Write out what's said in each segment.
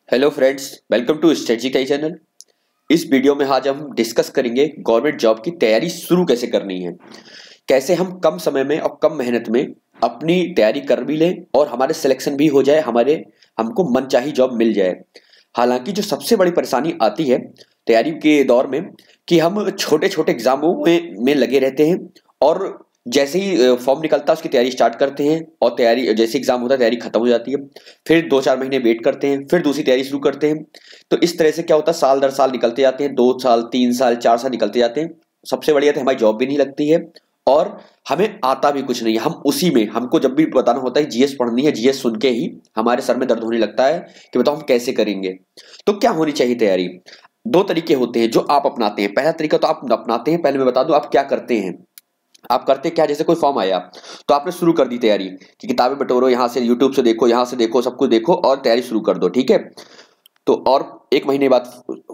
Hello friends, welcome to strategy का चैनल। इस वीडियो में आज हम डिस्कस करेंगे गवर्नमेंट जॉब की तैयारी शुरू कैसे करनी है, कैसे हम कम समय में और कम मेहनत में अपनी तैयारी कर भी लें और हमारे सिलेक्शन भी हो जाए, हमको मनचाही जॉब मिल जाए। हालांकि जो सबसे बड़ी परेशानी आती है तैयारी के दौर में कि हम छोटे छोटे एग्जामों में लगे रहते हैं और जैसे ही फॉर्म निकलता है उसकी तैयारी स्टार्ट करते हैं और तैयारी जैसे एग्जाम होता है तैयारी खत्म हो जाती है। फिर 2-4 महीने वेट करते हैं, फिर दूसरी तैयारी शुरू करते हैं। तो इस तरह से क्या होता है, साल दर साल निकलते जाते हैं, 2 साल 3 साल 4 साल निकलते जाते हैं। सबसे बड़ी बात है हमारी जॉब भी नहीं लगती है और हमें आता भी कुछ नहीं है। हम उसी में हमको जब भी बताना होता है जीएस पढ़नी है, जीएस सुन के ही हमारे सर में दर्द होने लगता है कि बताओ हम कैसे करेंगे। तो क्या होनी चाहिए तैयारी? दो तरीके होते हैं जो आप अपनाते हैं। पहला तरीका तो आप अपनाते हैं, पहले मैं बता दूं आप क्या करते हैं। आप करते क्या, जैसे कोई फॉर्म आया तो आपने शुरू कर दी तैयारी कि किताबें बटोरो, यहाँ से यूट्यूब से देखो, यहाँ से देखो, सब कुछ देखो और तैयारी शुरू कर दो, ठीक है। तो और 1 महीने बाद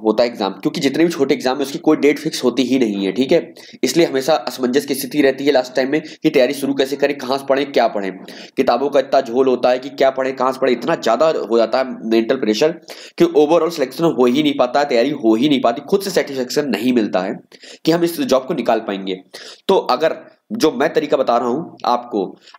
होता है एग्जाम, क्योंकि जितने भी छोटे एग्जाम है उसकी कोई डेट फिक्स होती ही नहीं है, ठीक है। इसलिए हमेशा असमंजस की स्थिति रहती है लास्ट टाइम में कि तैयारी शुरू कैसे करें, कहाँ से पढ़ें, क्या पढ़ें। किताबों का इतना झोल होता है कि क्या पढ़ें कहाँ से पढ़ें, इतना ज्यादा हो जाता है मेंटल प्रेशर कि ओवरऑल सिलेक्शन हो ही नहीं पाता, तैयारी हो ही नहीं पाती, खुद से सेटिस्फेक्शन नहीं मिलता है कि हम इस जॉब को निकाल पाएंगे। तो अगर जो मैं तरीका बता रहा हूं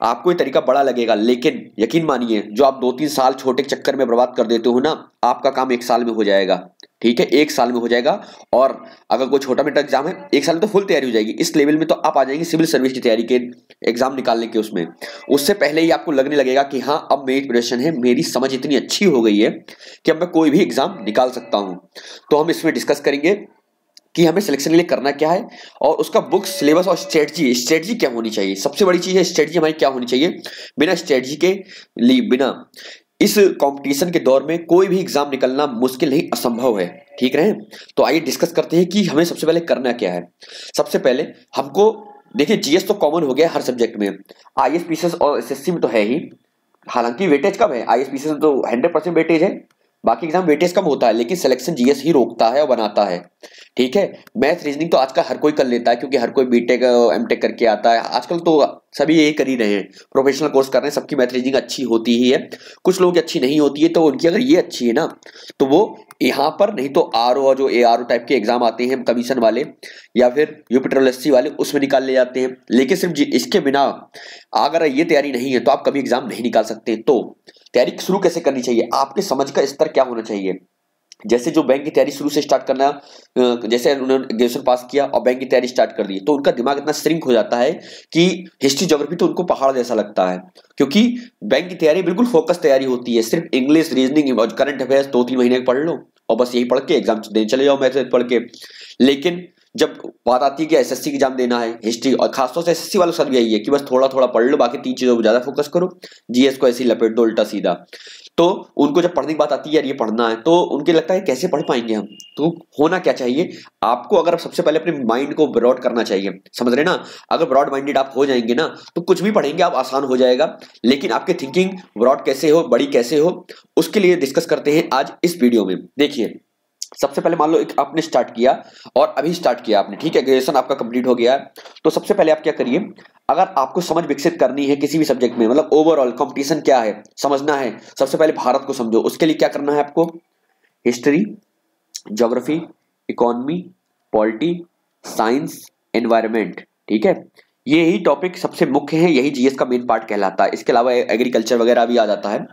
आपको ये तरीका बड़ा लगेगा, लेकिन यकीन मानिए जो आप 2-3 साल छोटे चक्कर में बर्बाद कर देते हो ना, आपका काम 1 साल में हो जाएगा, ठीक है। 1 साल में हो जाएगा। और अगर कोई छोटा मोटा एग्जाम है 1 साल में तो फुल तैयारी हो जाएगी। इस लेवल में तो आप आ जाएंगे सिविल सर्विस की तैयारी के एग्जाम निकालने के उसमें। उससे पहले ही आपको लगने लगेगा कि हाँ अब मेरी प्रिपरेशन है, मेरी समझ इतनी अच्छी हो गई है कि अब मैं कोई भी एग्जाम निकाल सकता हूं। तो हम इसमें डिस्कस करेंगे कि हमें सिलेक्शन के लिए करना क्या है और उसका बुक सिलेबस और स्ट्रेटजी क्या होनी चाहिए। सबसे बड़ी चीज है स्ट्रेटजी हमारी क्या होनी चाहिए। बिना स्ट्रेटजी के लिए बिना इस कंपटीशन के दौर में कोई भी एग्जाम निकलना मुश्किल नहीं, असंभव है, ठीक रहे। तो आइए डिस्कस करते हैं कि हमें सबसे पहले करना क्या है। सबसे पहले हमको देखिए, जीएस तो कॉमन हो गया हर सब्जेक्ट में, आईएएस पीसीएस और एसएससी में तो है ही। हालांकि वेटेज कम है, आईएएस पीसीएस में तो 100% वेटेज है, बाकी एग्जाम वेटेज कम होता है, लेकिन सिलेक्शन जीएस ही रोकता है और बनाता है, ठीक है। मैथ रीजनिंग तो आजकल हर कोई कर लेता है क्योंकि हर कोई बीटेक एमटेक करके आता है। आजकल तो सभी यही कर ही रहे हैं, प्रोफेशनल कोर्स कर रहे हैं, सबकी मैथ रीजनिंग अच्छी होती ही है। कुछ लोगों की अच्छी नहीं होती है, तो उनकी अगर ये अच्छी है ना तो वो यहाँ पर, नहीं तो आरओ जो एआरओ टाइप के एग्जाम आते हैं कमीशन वाले या फिर यूपीट्रोएससी वाले, उसमें निकाल ले जाते हैं। लेकिन सिर्फ इसके बिना अगर ये तैयारी नहीं है तो आप कभी एग्जाम नहीं निकाल सकते। तो तैयारी शुरू कैसे करनी चाहिए, आपके समझ का स्तर क्या होना चाहिए। जैसे जो बैंक की तैयारी शुरू से स्टार्ट करना, जैसे उन्होंने ग्रेजुएशन पास किया और बैंक की तैयारी स्टार्ट कर दी, तो उनका दिमाग इतना श्रिंक हो जाता है कि हिस्ट्री ज्योग्राफी तो उनको पहाड़ जैसा लगता है। क्योंकि बैंक की तैयारी बिल्कुल फोकस तैयारी होती है, सिर्फ इंग्लिश रीजनिंग और करंट अफेयर्स 2-3 महीने पढ़ लो और बस यही पढ़ के एग्जाम देने चले जाओ मैथ पढ़ के। लेकिन जब बात आती है कि एसएससी एग्जाम देना है, हिस्ट्री और खासतौर से एसएससी वालों के साथ भी यही है कि बस थोड़ा थोड़ा पढ़ लो, बाकी 3 चीजों पर ज्यादा फोकस करो, जीएस को ऐसे ही लपेट दो उल्टा सीधा। तो उनको जब पढ़ने की बात आती है यार ये पढ़ना है, तो उनके लगता है कैसे पढ़ पाएंगे हम। तो होना क्या चाहिए आपको, अगर सबसे पहले अपने माइंड को ब्रॉड करना चाहिए, समझ रहे ना। अगर ब्रॉड माइंडेड आप हो जाएंगे ना तो कुछ भी पढ़ेंगे आप आसान हो जाएगा। लेकिन आपके थिंकिंग ब्रॉड कैसे हो, बड़ी कैसे हो, उसके लिए डिस्कस करते हैं आज इस वीडियो में। देखिए, सबसे पहले मान लो एक आपने स्टार्ट किया और अभी स्टार्ट किया आपने, ठीक है, ग्रेजुएशन आपका कंप्लीट हो गया है। तो सबसे पहले आप क्या करिए, अगर आपको समझ विकसित करनी है किसी भी सब्जेक्ट में, मतलब ओवरऑल कंपटीशन क्या है समझना है, सबसे पहले भारत को समझो। उसके लिए क्या करना है आपको, history, geography, economy, polity, science, environment, ठीक है। ये ही टॉपिक सबसे मुख्य है, यही जीएस का मेन पार्ट कहलाता है। इसके अलावा एग्रीकल्चर वगैरह भी आ जाता है,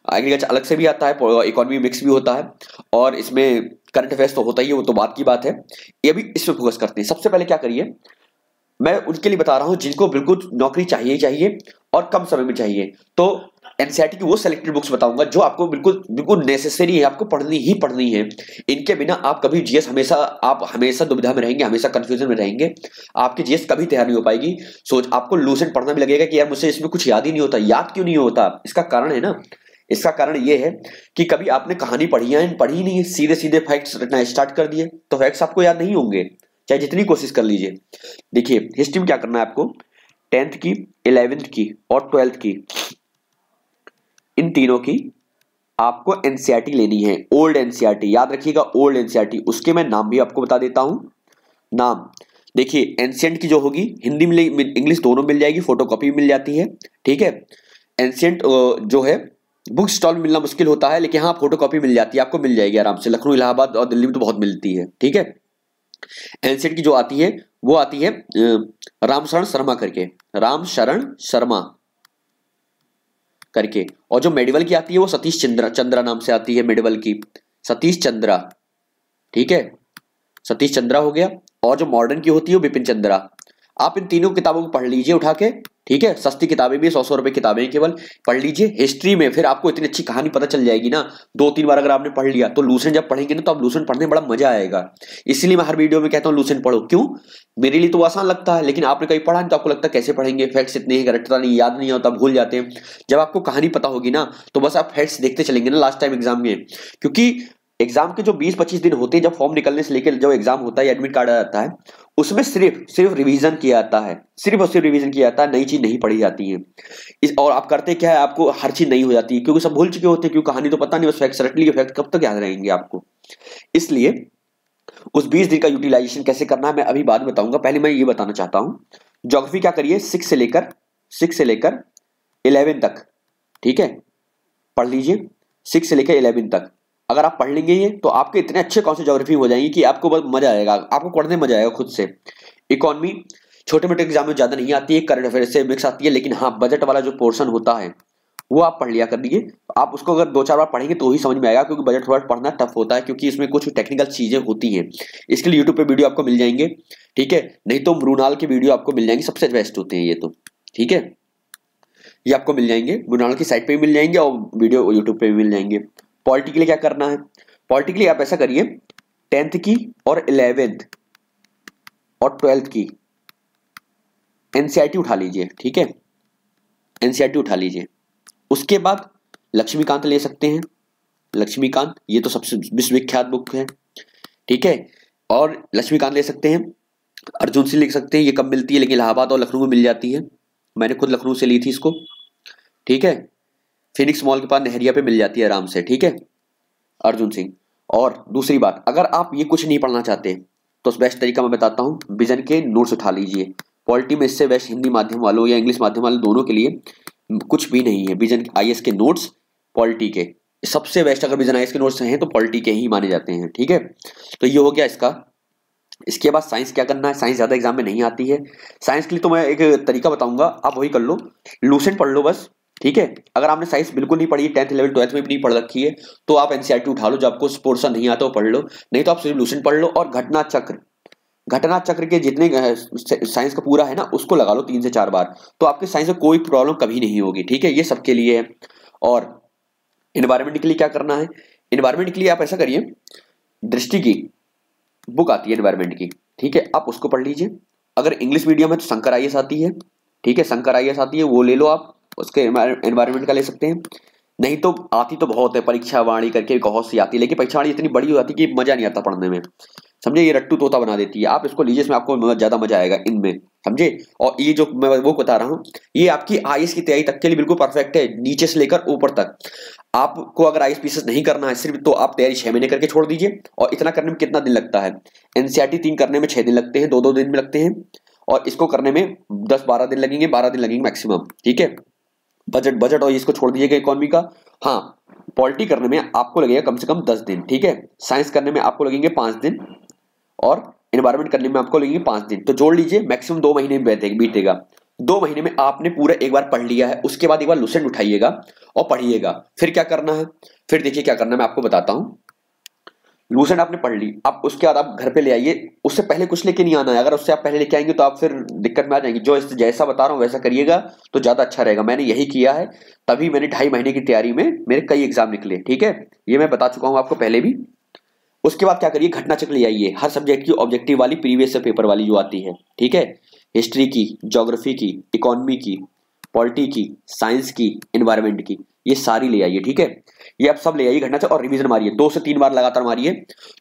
एग्रीकल्चर अलग से भी आता है, इकोनॉमी मिक्स भी होता है और इसमें करंट अफेयर्स तो होता ही है, वो तो बात की बात है। ये भी इसमें फोकस करते हैं। सबसे पहले क्या करिए, मैं उनके लिए बता रहा हूं जिनको बिल्कुल नौकरी चाहिए चाहिए और कम समय में चाहिए। तो एनसीईआरटी की वो सेलेक्टेड बुक्स बताऊंगा जो आपको बिल्कुल बिल्कुल नेसेसरी है, आपको पढ़नी ही पढ़नी है। इनके बिना आप कभी जीएस आप हमेशा दुविधा में रहेंगे, हमेशा कंफ्यूजन में रहेंगे, आपकी जीएस कभी तैयार नहीं हो पाएगी। सोच आपको लूसेंट पढ़ना भी लगेगा कि यार मुझसे इसमें कुछ याद ही नहीं होता। याद क्यों नहीं होता, इसका कारण है ना, इसका कारण यह है कि कभी आपने कहानी पढ़ी नहीं है, सीधे सीधे फैक्ट्स रटना स्टार्ट कर दिए तो फैक्ट्स आपको याद नहीं होंगे, चाहे जितनी कोशिश कर लीजिए। देखिए हिस्ट्री में क्या करना है आपको, 10th की, 11th की और 12th की, इन तीनों की आपको एनसीईआरटी लेनी है। ओल्ड एनसीईआरटी याद रखिएगा, ओल्ड एनसीईआरटी। उसके मैं नाम भी आपको बता देता हूं। नाम देखिए, एंशिएंट की जो होगी हिंदी में इंग्लिश दोनों मिल जाएगी, फोटोकॉपी मिल जाती है, ठीक है। एंशिएंट जो है बुक स्टॉल में मिलना मुश्किल होता है, लेकिन हाँ फोटो कॉपी मिल जाती है, आपको मिल जाएगी आराम से। लखनऊ, इलाहाबाद और दिल्ली में तो बहुत मिलती है, ठीक है। एनसीईआरटी की जो आती है वो आती है रामशरण शर्मा करके, रामशरण शर्मा करके। और जो मेडिवल की आती है वो सतीश चंद्रा नाम से आती है, मेडिवल की सतीश चंद्रा, ठीक है, सतीश चंद्रा हो गया। और जो मॉडर्न की होती है वो विपिन चंद्रा। आप इन तीनों किताबों को पढ़ लीजिए उठा के, ठीक है। सस्ती किताबें भी, 100 रुपए किताबें केवल, पढ़ लीजिए। हिस्ट्री में फिर आपको इतनी अच्छी कहानी पता चल जाएगी ना, 2-3 बार अगर आपने पढ़ लिया तो लूसेंट जब पढ़ेंगे ना तो आप लूसेंट पढ़ने में बड़ा मजा आएगा। इसलिए मैं हर वीडियो में कहता हूँ लूसेंट पढ़ो। क्यों? मेरे लिए तो आसान लगता है, लेकिन आपने कहीं पढ़ा नहीं तो आपको लगता है कैसे पढ़ेंगे, फैक्ट्स इतने ही रटता नहीं, याद नहीं होता, भूल जाते हैं। जब आपको कहानी पता होगी ना तो बस आप फैक्ट्स देखते चलेंगे ना लास्ट टाइम एग्जाम में। क्योंकि एग्जाम के जो 20-25 दिन होते हैं, जब फॉर्म निकलने से लेकर जो एग्जाम होता है, एडमिट कार्ड आ जाता है, उसमें सिर्फ रिवीजन किया जाता है, सिर्फ और सिर्फ रिवीजन किया जाता है, नई चीज नहीं पढ़ी जाती है। और आप करते क्या है, आपको हर चीज नहीं हो जाती है क्योंकि सब भूल चुके होते हैं, क्योंकि कहानी तो पता नहीं, बस फैक्ट्स रट लिए, फैक्ट कब तक याद रहेंगे आपको। इसलिए उस 20 दिन का यूटिलाइजेशन कैसे करना है मैं अभी बाद में बताऊंगा। पहले मैं ये बताना चाहता हूं, ज्योग्राफी क्या करिए, 6 से लेकर 11 तक, ठीक है, पढ़ लीजिए 6 से लेकर 11 तक। अगर आप पढ़ लेंगे ये तो आपके इतने अच्छे कौन से ज्योग्राफी हो जाएंगे कि आपको बहुत मजा आएगा, आपको पढ़ने में मजा आएगा खुद से। इकोनॉमी छोटे मोटे एग्जाम में ज्यादा नहीं आती है, करंट अफेयर से मिक्स आती है, लेकिन हाँ बजट वाला जो पोर्शन होता है वो आप पढ़ लिया कर दीजिए। आप उसको अगर 2-4 बार पढ़ेंगे तो ही समझ में आएगा, क्योंकि बजट थोड़ा पढ़ना टफ होता है, क्योंकि इसमें कुछ टेक्निकल चीजें होती हैं। इसके लिए यूट्यूब पे वीडियो आपको मिल जाएंगे, ठीक है, नहीं तो मृणाल की वीडियो आपको मिल जाएंगे, सबसे बेस्ट होते हैं ये तो, ठीक है, ये आपको मिल जाएंगे, मृणाल की साइट पे भी मिल जाएंगे और वीडियो यूट्यूब पे भी मिल जाएंगे। पॉलिटी के लिए क्या करना है, पॉलिटी के लिए आप ऐसा करिए, 10th की और 11th और 12th की एनसीईआरटी उठा लीजिए, ठीक है, एनसीईआरटी उठा लीजिए। उसके बाद लक्ष्मीकांत ले सकते हैं, लक्ष्मीकांत ये तो सबसे विश्वविख्यात बुक है, ठीक है, और लक्ष्मीकांत ले सकते हैं। अर्जुन सिंह लिख सकते हैं, ये कब मिलती है, लेकिन इलाहाबाद और लखनऊ में मिल जाती है, मैंने खुद लखनऊ से ली थी इसको, ठीक है। फिनिक्स मॉल के पास नहरिया पे मिल जाती है आराम से, ठीक है, अर्जुन सिंह। और दूसरी बात, अगर आप ये कुछ नहीं पढ़ना चाहते तो बेस्ट तरीका मैं बताता हूँ, विजन के नोट्स उठा लीजिए। पॉलिटी में इससे बेस्ट हिंदी माध्यम वालों या इंग्लिश माध्यम वालों दोनों के लिए कुछ भी नहीं है। विजन आईएएस के नोट्स पॉलिटी के सबसे बेस्ट, अगर विजन आईएएस के नोट्स हैं तो पॉलिटी के ही माने जाते हैं, ठीक है। तो ये हो गया इसका। इसके बाद साइंस क्या करना है, साइंस ज्यादा एग्जाम में नहीं आती है। साइंस के लिए तो मैं एक तरीका बताऊंगा, आप वही कर लो, लूसेंट पढ़ लो बस, ठीक है। अगर आपने साइंस बिल्कुल नहीं पढ़ी, 10th 11th 12th में भी नहीं पढ़ रखी है, तो आप एनसीईआरटी उठा लो, जब आपको पोर्शन नहीं आता वो पढ़ लो, नहीं तो आप सिर्फ लूसेंट पढ़ लो। और घटना चक्र के जितने साइंस का पूरा है ना उसको लगा लो 3 से 4 बार, तो आपके साइंस में कोई प्रॉब्लम कभी नहीं होगी, ठीक है, ये सबके लिए है। और एनवायरमेंट के लिए क्या करना है, एनवायरमेंट के लिए आप ऐसा करिए, दृष्टि की बुक आती है एनवायरमेंट की, ठीक है, आप उसको पढ़ लीजिए। अगर इंग्लिश मीडियम है तो शंकर आईएएस आती है, ठीक है, शंकर आईएएस आती है, वो ले लो आप, उसके एनवायरमेंट का ले सकते हैं। नहीं तो आती तो बहुत है, परीक्षा वाणी करके बहुत सी आती है, लेकिन परीक्षा वाणी इतनी बड़ी हो जाती है कि मजा नहीं आता पढ़ने में, समझे, ये रट्टू तोता बना देती है। आप इसको लीजिए, इसमें आपको ज्यादा मजा आएगा इनमें, समझे। और ये जो मैं वो बता रहा हूँ, ये आपकी आईएएस की तैयारी तक के लिए बिल्कुल परफेक्ट है, नीचे से लेकर ऊपर तक। आपको अगर आईएएस पीसीएस नहीं करना है सिर्फ, तो आप तैयारी 6 महीने करके छोड़ दीजिए। और इतना करने में कितना दिन लगता है, एनसीईआरटी 3 करने में 6 दिन लगते हैं, 2-2 दिन में लगते हैं, और इसको करने में 10-12 दिन लगेंगे, 12 दिन लगेंगे मैक्सिमम, ठीक है। बजट और इसको छोड़ दीजिएगा इकोनॉमी का। हाँ, पॉलिटी करने में आपको लगेगा कम से कम 10 दिन, ठीक है, साइंस करने में आपको लगेंगे 5 दिन, और एनवायरमेंट करने में आपको लगेंगे 5 दिन। तो जोड़ लीजिए मैक्सिमम 2 महीने में बीतेगा। 2 महीने में आपने पूरा एक बार पढ़ लिया है, उसके बाद एक बार लूसेंट उठाइएगा और पढ़िएगा। फिर क्या करना है, फिर देखिए क्या करना है, मैं आपको बताता हूँ। लूसेंट आपने पढ़ ली, अब उसके बाद आप घर पे ले आइए, उससे पहले कुछ लेके नहीं आना है। अगर उससे आप पहले लेके आएंगे तो आप फिर दिक्कत में आ जाएंगे। जो जैसा बता रहा हूँ वैसा करिएगा तो ज्यादा अच्छा रहेगा। मैंने यही किया है, तभी मैंने 2.5 महीने की तैयारी में मेरे कई एग्जाम निकले, ठीक है, ये मैं बता चुका हूँ आपको पहले भी। उसके बाद क्या करिए, घटना चक्र ले आइए, हर सब्जेक्ट की ऑब्जेक्टिव वाली, प्रीवियस पेपर वाली जो आती है, ठीक है, हिस्ट्री की, ज्योग्राफी की, इकोनॉमी की, पॉलिटी की, साइंस की, एनवायरमेंट की, ये सारी ले आइए, ठीक है, ये आप सब ले आइए घटना चक्र, और रिवीजन मारिए 2 से 3 बार लगातार मारिए।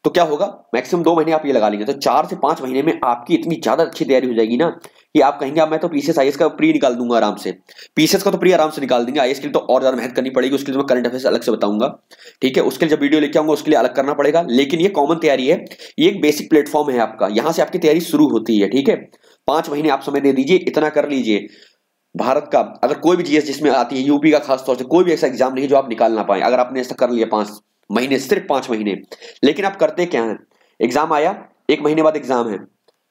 तो क्या होगा, मैक्सिमम 2 महीने आप ये लगा लेंगे, तो 4 से 5 महीने में आपकी इतनी ज्यादा अच्छी तैयारी हो जाएगी ना कि आप कहेंगे अब मैं तो पीसीएस आईएएस का प्री निकाल दूंगा आराम से। पीसीएस का तो प्री आराम से निकाल देंगे, आईएएस के लिए तो और ज्यादा मेहनत करनी पड़ेगी, उसके लिए मैं करंट अफेयर्स अलग से बताऊंगा, ठीक है, उसके लिए जब वीडियो लेके आऊंगा उसके लिए अलग करना पड़ेगा। लेकिन ये कॉमन तैयारी है, ये एक बेसिक प्लेटफॉर्म है आपका, यहां से आपकी तैयारी शुरू होती है, ठीक है। 5 महीने आप समय दे दीजिए, इतना कर लीजिए। भारत का अगर कोई भी जीएस जिसमें आती है, यूपी का खास तौर से कोई भी ऐसा एग्जाम नहीं है जो आप निकाल ना पाए। अगर आपने ऐसा कर लिया 5 महीने, सिर्फ 5 महीने, लेकिन आप करते क्या है, एग्जाम आया, 1 महीने बाद एग्जाम है,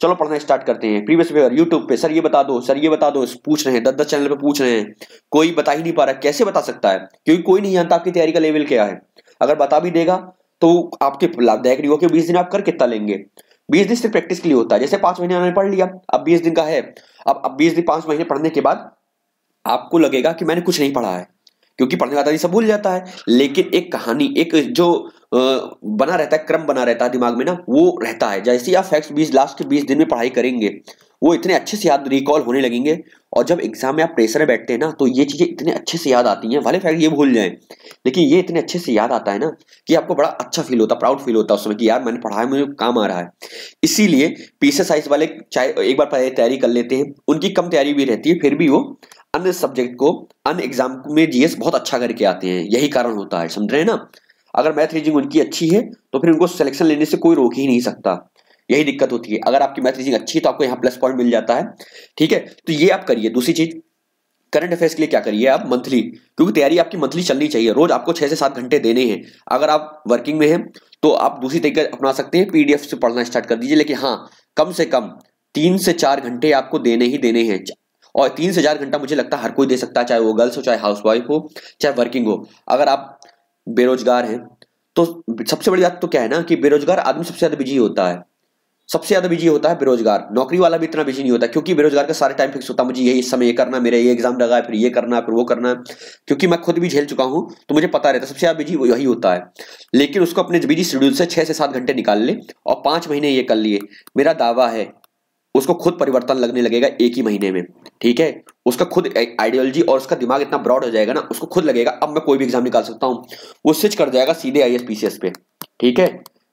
चलो पढ़ना स्टार्ट करते हैं। प्रीवियस पेपर यूट्यूब पे, सर ये बता दो, सर ये बता दो, पूछ रहे हैं, 10-10 चैनल पे पूछ रहे हैं, कोई बता ही नहीं पा रहा। कैसे बता सकता है? क्योंकि कोई नहीं जानता आपकी तैयारी का लेवल क्या है। अगर बता भी देगा तो आपके लाभदायक नहीं होगा कि 20 दिन आप कर कितना लेंगे। 20 दिन सिर्फ प्रैक्टिस के लिए होता है। जैसे 5 महीने मैंने पढ़ लिया, अब 20 दिन का है, अब 20 दिन 5 महीने पढ़ने के बाद आपको लगेगा कि मैंने कुछ नहीं पढ़ा है, क्योंकि पढ़ने वाला आदमी सब भूल जाता है। लेकिन एक कहानी, एक जो बना रहता है, क्रम बना रहता है दिमाग में ना, वो रहता है। जैसे ही आप फैक्ट्स 20 लास्ट के 20 दिन में पढ़ाई करेंगे, वो इतने अच्छे से याद रिकॉल होने लगेंगे। और जब एग्जाम में आप प्रेशर में बैठते हैं ना, तो ये चीजें इतने अच्छे से याद आती हैं, भले फैक्ट ये भूल जाएं, लेकिन ये इतने अच्छे से याद आता है ना कि आपको बड़ा अच्छा फील होता है, प्राउड फील होता है उस समय कि यार मैंने पढ़ा है, मुझे काम आ रहा है। इसीलिए पीसीएस वाले चाहे एक बार पहले तैयारी कर लेते हैं, उनकी कम तैयारी भी रहती है, फिर भी वो अन्य सब्जेक्ट को, अन्य एग्जाम में जीएस बहुत अच्छा करके आते हैं। यही कारण होता है, समझ रहे हैं ना। अगर मैथ रीजनिंग उनकी अच्छी है तो फिर उनको सिलेक्शन लेने से कोई रोक ही नहीं सकता। यही दिक्कत होती है। अगर आपकी मैथ रीजनिंग अच्छी है तो आपको यहाँ प्लस पॉइंट मिल जाता है, ठीक है। तो ये आप करिए। दूसरी चीज, करंट अफेयर्स के लिए क्या करिए आप, मंथली, क्योंकि तैयारी आपकी मंथली चलनी चाहिए। रोज आपको 6 से 7 घंटे देने हैं। अगर आप वर्किंग में हैं तो आप दूसरी तरीके अपना सकते हैं, पीडीएफ से पढ़ना स्टार्ट कर दीजिए। लेकिन हाँ, कम से कम 3 से 4 घंटे आपको देने ही देने हैं। और 3 से 4 घंटा मुझे लगता है हर कोई दे सकता है, चाहे वो गर्ल्स हो, चाहे हाउसवाइफ हो, चाहे वर्किंग हो। अगर आप बेरोजगार हैं तो सबसे बड़ी बात तो क्या है ना कि बेरोजगार आदमी सबसे ज्यादा बिजी होता है, सबसे ज्यादा बिजी होता है बेरोजगार। नौकरी वाला भी इतना बिजी नहीं होता, क्योंकि बेरोजगार का सारा टाइम फिक्स होता है, मुझे यही इस समय ये करना, मेरा ये एग्जाम लगा है, फिर ये करना है, फिर वो करना है। क्योंकि मैं खुद भी झेल चुका हूं तो मुझे पता रहता है सबसे ज्यादा बिजी वही होता है। लेकिन उसको अपने बिजी शेड्यूल से 6 से 7 घंटे निकाल ले और 5 महीने ये कर लिए, मेरा दावा है उसको खुद परिवर्तन लगने लगेगा 1 ही महीने में, ठीक है। उसका खुद आइडियोलॉजी और उसका दिमाग इतना ब्रॉड हो जाएगा ना, उसको खुद लगेगा अब मैं कोई भी एग्जाम निकाल सकता हूं। वो स्विच कर जाएगा सीधे आईएएस पीसीएस पे, ठीक है।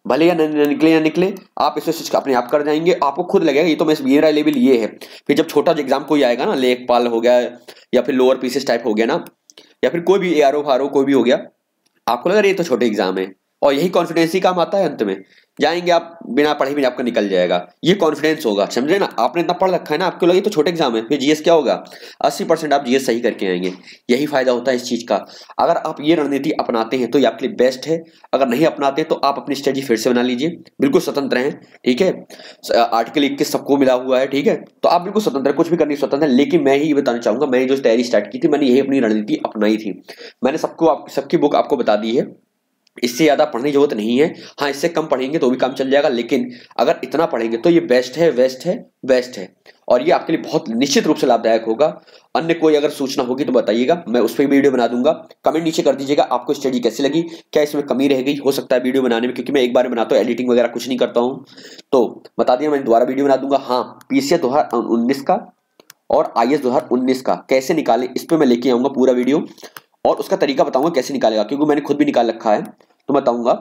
भले या निकले या निकले, आप इसे स्विच अपने आप कर जाएंगे। आपको खुद लगेगा ये तो मेरा लेवल ये है। फिर जब छोटा एग्जाम कोई आएगा ना, लेखपाल हो गया या फिर लोअर पीसीएस टाइप हो गया ना, या फिर कोई भी एआरओ फारो कोई भी हो गया, आपको लगा ये तो छोटे एग्जाम है। और यही कॉन्फिडेंस ही काम आता है, अंत में जाएंगे आप बिना पढ़े भी आपका निकल जाएगा। ये कॉन्फिडेंस होगा, समझे ना। आपने इतना पढ़ रखा है ना, आपको लगे तो छोटे एग्जाम है, फिर जीएस क्या होगा, 80% आप जीएस सही करके आएंगे। यही फायदा होता है इस चीज का। अगर आप ये रणनीति अपनाते हैं तो ये आपके लिए बेस्ट है। अगर नहीं अपनाते तो आप अपनी स्ट्रेटजी फिर से बना लीजिए, बिल्कुल स्वतंत्र हैं, ठीक है। आर्टिकल 21 सबको मिला हुआ है, ठीक है। तो आप बिल्कुल स्वतंत्र है, कुछ भी करने स्वतंत्र है। लेकिन मैं ही बताना चाहूंगा, मैंने जो तैयारी स्टार्ट की थी, मैंने यही अपनी रणनीति अपनाई थी। मैंने सबकी बुक आपको बता दी है, इससे ज्यादा पढ़ने की जरूरत नहीं है। हाँ, इससे कम पढ़ेंगे तो भी काम चल जाएगा, लेकिन अगर इतना पढ़ेंगे तो ये बेस्ट है, बेस्ट है, बेस्ट है। और ये आपके लिए बहुत निश्चित रूप से लाभदायक होगा। अन्य कोई अगर सूचना होगी तो बताइएगा, मैं उस पर वीडियो बना दूंगा। कमेंट नीचे कर दीजिएगा आपको स्टडी कैसी लगी, क्या इसमें कमी रह गई। हो सकता है वीडियो बनाने में, क्योंकि मैं एक बार में बनाता हूँ, एडिटिंग वगैरह कुछ नहीं करता हूँ, तो बता दिया, मैं दोबारा वीडियो बना दूंगा। हाँ, पीसीएस 2019 का और आईएएस 2019 का कैसे निकाले, इस पर मैं लेके आऊंगा पूरा वीडियो, और उसका तरीका बताऊंगा कैसे निकालेगा, क्योंकि मैंने खुद भी निकाल रखा है, तो बताऊंगा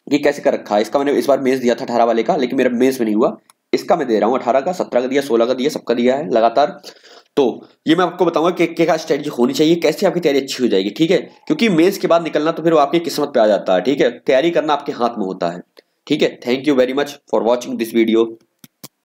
कि कैसे कर रखा है। इसका मैंने इस बार मेंस दिया था 18 वाले का, लेकिन मेरा मेंस में नहीं हुआ। इसका मैं दे रहा हूँ 18 का, 17 का दिया, 16 का दिया, सबका दिया है लगातार। तो ये मैं आपको बताऊंगा कि क्या स्ट्रेटजी होनी चाहिए, कैसे आपकी तैयारी अच्छी हो जाएगी, ठीक है। क्योंकि मेंस के बाद निकलना तो फिर वो आपकी किस्मत पे आ जाता है, ठीक है। तैयारी करना आपके हाथ में होता है, ठीक है। Thank you very much for watching this video.